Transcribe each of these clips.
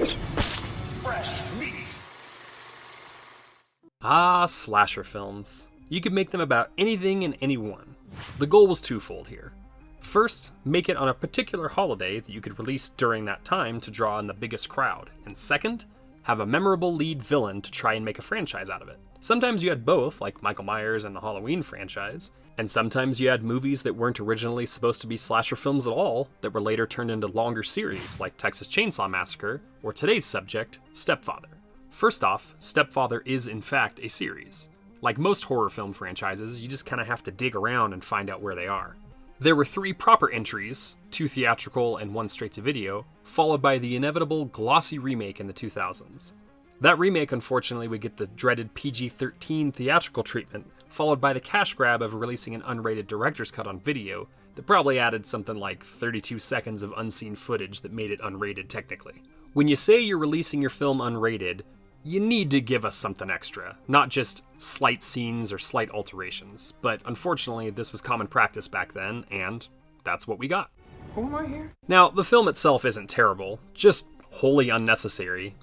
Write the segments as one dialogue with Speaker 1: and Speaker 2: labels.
Speaker 1: Fresh meat.
Speaker 2: Ah, slasher films. You could make them about anything and anyone. The goal was twofold here. First, make it on a particular holiday that you could release during that time to draw in the biggest crowd. And second, have a memorable lead villain to try and make a franchise out of it. Sometimes you had both, like Michael Myers and the Halloween franchise, and sometimes you had movies that weren't originally supposed to be slasher films at all, that were later turned into longer series, like Texas Chainsaw Massacre, or today's subject, Stepfather. First off, Stepfather is in fact a series. Like most horror film franchises, you just kind of have to dig around and find out where they are. There were 3 proper entries, 2 theatrical and 1 straight to video, followed by the inevitable glossy remake in the 2000s. That remake unfortunately would get the dreaded PG-13 theatrical treatment, followed by the cash grab of releasing an unrated director's cut on video that probably added something like 32 seconds of unseen footage that made it unrated technically. When you say you're releasing your film unrated, you need to give us something extra, not just slight scenes or slight alterations. But unfortunately, this was common practice back then, and that's what we got.
Speaker 1: Who am I here?
Speaker 2: Now, the film itself isn't terrible, just wholly unnecessary.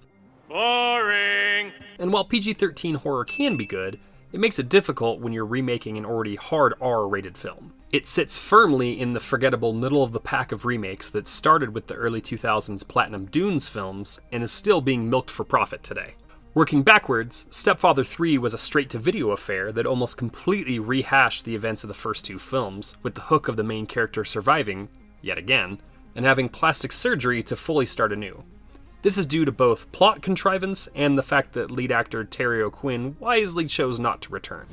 Speaker 3: Boring!
Speaker 2: And while PG-13 horror can be good, it makes it difficult when you're remaking an already hard R-rated film. It sits firmly in the forgettable middle of the pack of remakes that started with the early 2000s Platinum Dunes films and is still being milked for profit today. Working backwards, Stepfather 3 was a straight-to-video affair that almost completely rehashed the events of the first 2 films, with the hook of the main character surviving, yet again, and having plastic surgery to fully start anew. This is due to both plot contrivance and the fact that lead actor Terry O'Quinn wisely chose not to return.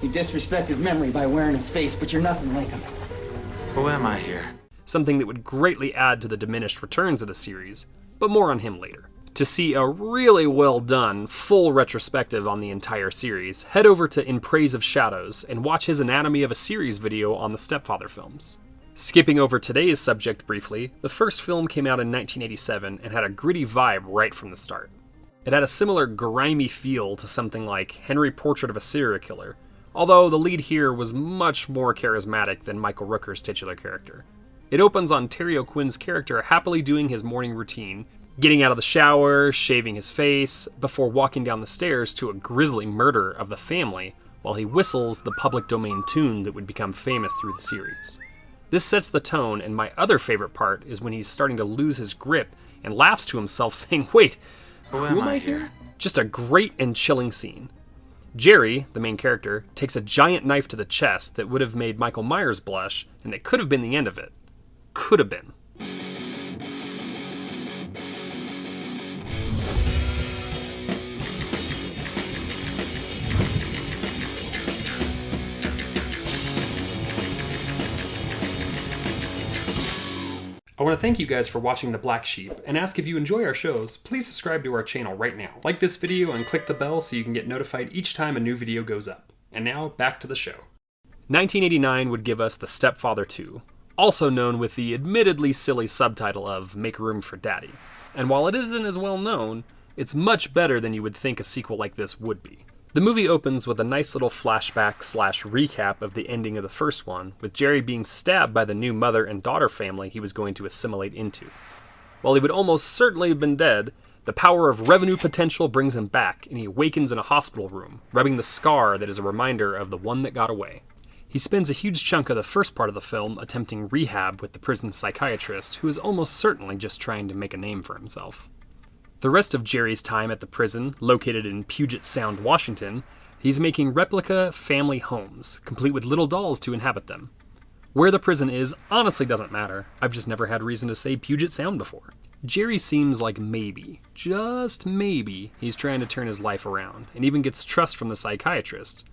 Speaker 4: You disrespect his memory by wearing his face, but you're nothing like him.
Speaker 3: Who am I here?
Speaker 2: Something that would greatly add to the diminished returns of the series, but more on him later. To see a really well done, full retrospective on the entire series, head over to In Praise of Shadows and watch his Anatomy of a Series video on the Stepfather films. Skipping over today's subject briefly, the first film came out in 1987 and had a gritty vibe right from the start. It had a similar grimy feel to something like Henry Portrait of a Serial Killer, although the lead here was much more charismatic than Michael Rooker's titular character. It opens on Terry O'Quinn's character happily doing his morning routine, getting out of the shower, shaving his face, before walking down the stairs to a grisly murder of the family while he whistles the public domain tune that would become famous through the series. This sets the tone, and my other favorite part is when he's starting to lose his grip and laughs to himself saying, "Wait, who am I here?" Just a great and chilling scene. Jerry, the main character, takes a giant knife to the chest that would have made Michael Myers blush, and it could have been the end of it. Could have been. I want to thank you guys for watching The Black Sheep, and ask if you enjoy our shows, please subscribe to our channel right now. Like this video and click the bell so you can get notified each time a new video goes up. And now, back to the show. 1989 would give us The Stepfather 2, also known with the admittedly silly subtitle of Make Room for Daddy. And while it isn't as well known, it's much better than you would think a sequel like this would be. The movie opens with a nice little flashback/recap of the ending of the first one, with Jerry being stabbed by the new mother and daughter family he was going to assimilate into. While he would almost certainly have been dead, the power of revenue potential brings him back, and he awakens in a hospital room, rubbing the scar that is a reminder of the one that got away. He spends a huge chunk of the first part of the film attempting rehab with the prison psychiatrist, who is almost certainly just trying to make a name for himself. The rest of Jerry's time at the prison, located in Puget Sound, Washington, he's making replica family homes, complete with little dolls to inhabit them. Where the prison is honestly doesn't matter. I've just never had reason to say Puget Sound before. Jerry seems like maybe, just maybe, he's trying to turn his life around, and even gets trust from the psychiatrist,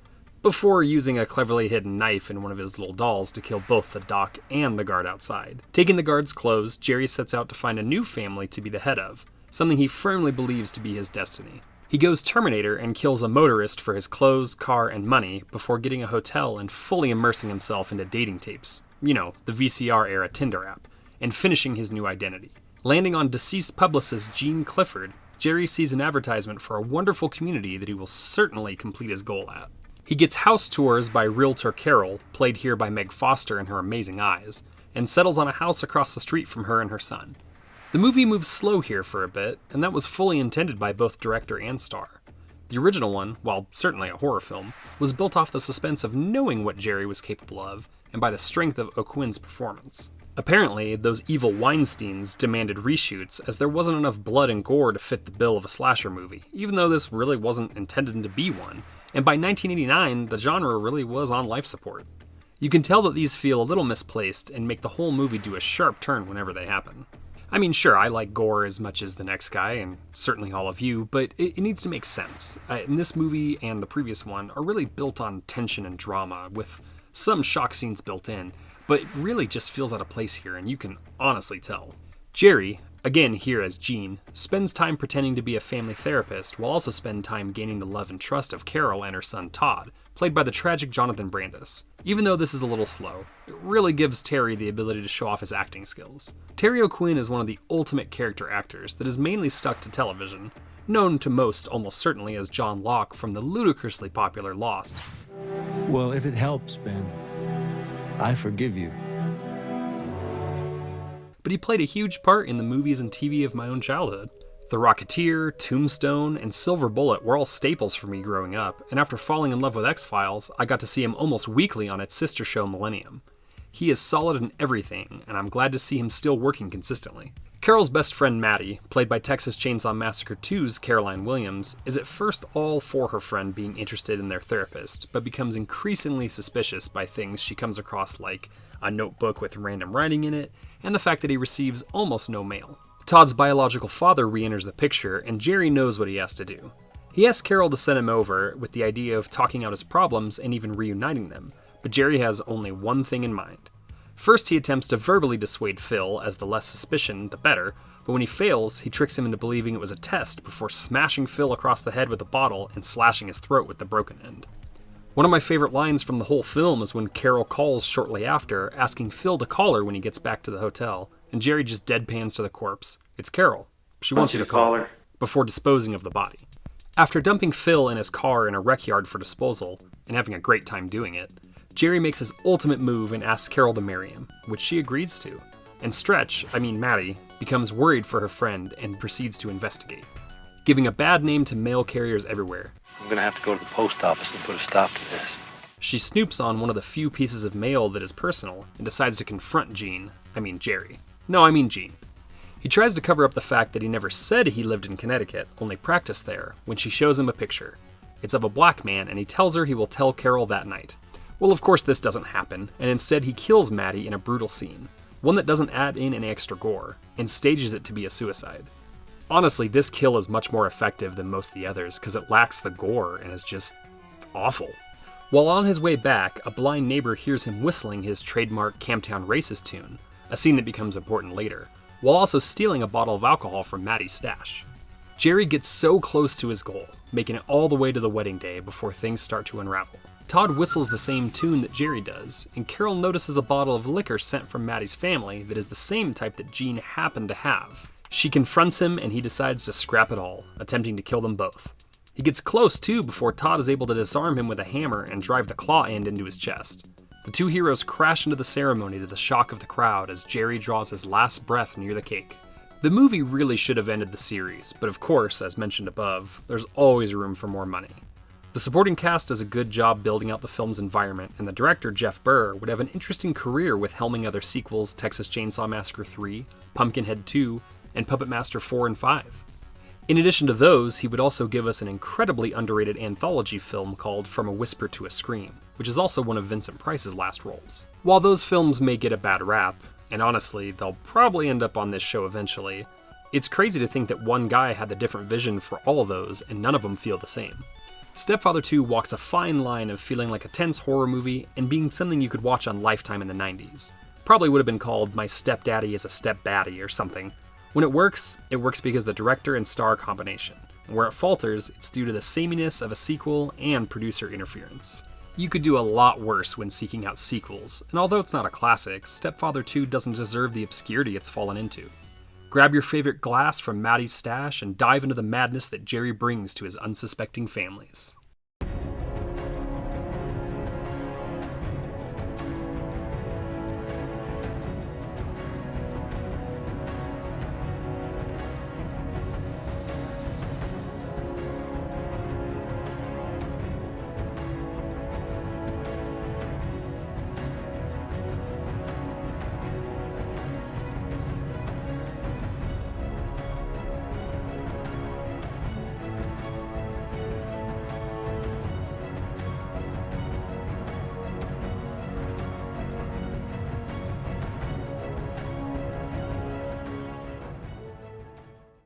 Speaker 2: before using a cleverly hidden knife in one of his little dolls to kill both the doc and the guard outside. Taking the guard's clothes, Jerry sets out to find a new family to be the head of, something he firmly believes to be his destiny. He goes Terminator and kills a motorist for his clothes, car, and money before getting a hotel and fully immersing himself into dating tapes, you know, the VCR-era Tinder app, and finishing his new identity. Landing on deceased publicist Gene Clifford, Jerry sees an advertisement for a wonderful community that he will certainly complete his goal at. He gets house tours by realtor Carol, played here by Meg Foster in her amazing eyes, and settles on a house across the street from her and her son. The movie moves slow here for a bit, and that was fully intended by both director and star. The original one, while certainly a horror film, was built off the suspense of knowing what Jerry was capable of, and by the strength of O'Quinn's performance. Apparently, those evil Weinsteins demanded reshoots as there wasn't enough blood and gore to fit the bill of a slasher movie, even though this really wasn't intended to be one, and by 1989, the genre really was on life support. You can tell that these feel a little misplaced and make the whole movie do a sharp turn whenever they happen. I mean, sure, I like gore as much as the next guy, and certainly all of you, but it needs to make sense. And this movie and the previous one are really built on tension and drama, with some shock scenes built in, but it really just feels out of place here, and you can honestly tell. Jerry, again here as Gene, spends time pretending to be a family therapist, while also spend time gaining the love and trust of Carol and her son Todd, played by the tragic Jonathan Brandis. Even though this is a little slow, it really gives Terry the ability to show off his acting skills. Terry O'Quinn is one of the ultimate character actors that is mainly stuck to television, known to most almost certainly as John Locke from the ludicrously popular Lost.
Speaker 1: Well, if it helps, Ben, I forgive you.
Speaker 2: But he played a huge part in the movies and TV of my own childhood. The Rocketeer, Tombstone, and Silver Bullet were all staples for me growing up, and after falling in love with X-Files, I got to see him almost weekly on its sister show Millennium. He is solid in everything, and I'm glad to see him still working consistently. Carol's best friend Matty, played by Texas Chainsaw Massacre 2's Caroline Williams, is at first all for her friend being interested in their therapist, but becomes increasingly suspicious by things she comes across like a notebook with random writing in it, and the fact that he receives almost no mail. Todd's biological father re-enters the picture, and Jerry knows what he has to do. He asks Carol to send him over with the idea of talking out his problems and even reuniting them, but Jerry has only one thing in mind. First, he attempts to verbally dissuade Phil, as the less suspicion, the better, but when he fails, he tricks him into believing it was a test before smashing Phil across the head with a bottle and slashing his throat with the broken end. One of my favorite lines from the whole film is when Carol calls shortly after, asking Phil to call her when he gets back to the hotel, and Jerry just deadpans to the corpse. It's Carol. She wants you to call her. Before disposing of the body. After dumping Phil in his car in a rec yard for disposal, and having a great time doing it, Jerry makes his ultimate move and asks Carol to marry him, which she agrees to. And Matty, becomes worried for her friend and proceeds to investigate, giving a bad name to mail carriers everywhere.
Speaker 3: I'm gonna have to go to the post office and put a stop to this.
Speaker 2: She snoops on one of the few pieces of mail that is personal and decides to confront Jerry. Gene. He tries to cover up the fact that he never said he lived in Connecticut, only practiced there, when she shows him a picture. It's of a black man, and he tells her he will tell Carol that night. Well, of course this doesn't happen, and instead he kills Matty in a brutal scene, one that doesn't add in any extra gore, and stages it to be a suicide. Honestly, this kill is much more effective than most of the others because it lacks the gore and is just awful. While on his way back, a blind neighbor hears him whistling his trademark Camptown Racist tune, a scene that becomes important later, while also stealing a bottle of alcohol from Matty's stash. Jerry gets so close to his goal, making it all the way to the wedding day before things start to unravel. Todd whistles the same tune that Jerry does, and Carol notices a bottle of liquor sent from Matty's family that is the same type that Gene happened to have. She confronts him and he decides to scrap it all, attempting to kill them both. He gets close too before Todd is able to disarm him with a hammer and drive the claw end into his chest. The two heroes crash into the ceremony to the shock of the crowd as Jerry draws his last breath near the cake. The movie really should have ended the series, but of course, as mentioned above, there's always room for more money. The supporting cast does a good job building out the film's environment, and the director, Jeff Burr, would have an interesting career with helming other sequels Texas Chainsaw Massacre 3, Pumpkinhead 2, and Puppet Master 4 and 5. In addition to those, he would also give us an incredibly underrated anthology film called From a Whisper to a Scream, which is also one of Vincent Price's last roles. While those films may get a bad rap, and honestly, they'll probably end up on this show eventually, it's crazy to think that one guy had the different vision for all of those, and none of them feel the same. Stepfather 2 walks a fine line of feeling like a tense horror movie and being something you could watch on Lifetime in the 90s. Probably would have been called My Stepdaddy is a Stepbaddie or something. When it works because the director and star combination. And where it falters, it's due to the sameness of a sequel and producer interference. You could do a lot worse when seeking out sequels, and although it's not a classic, Stepfather 2 doesn't deserve the obscurity it's fallen into. Grab your favorite glass from Matty's stash and dive into the madness that Jerry brings to his unsuspecting families.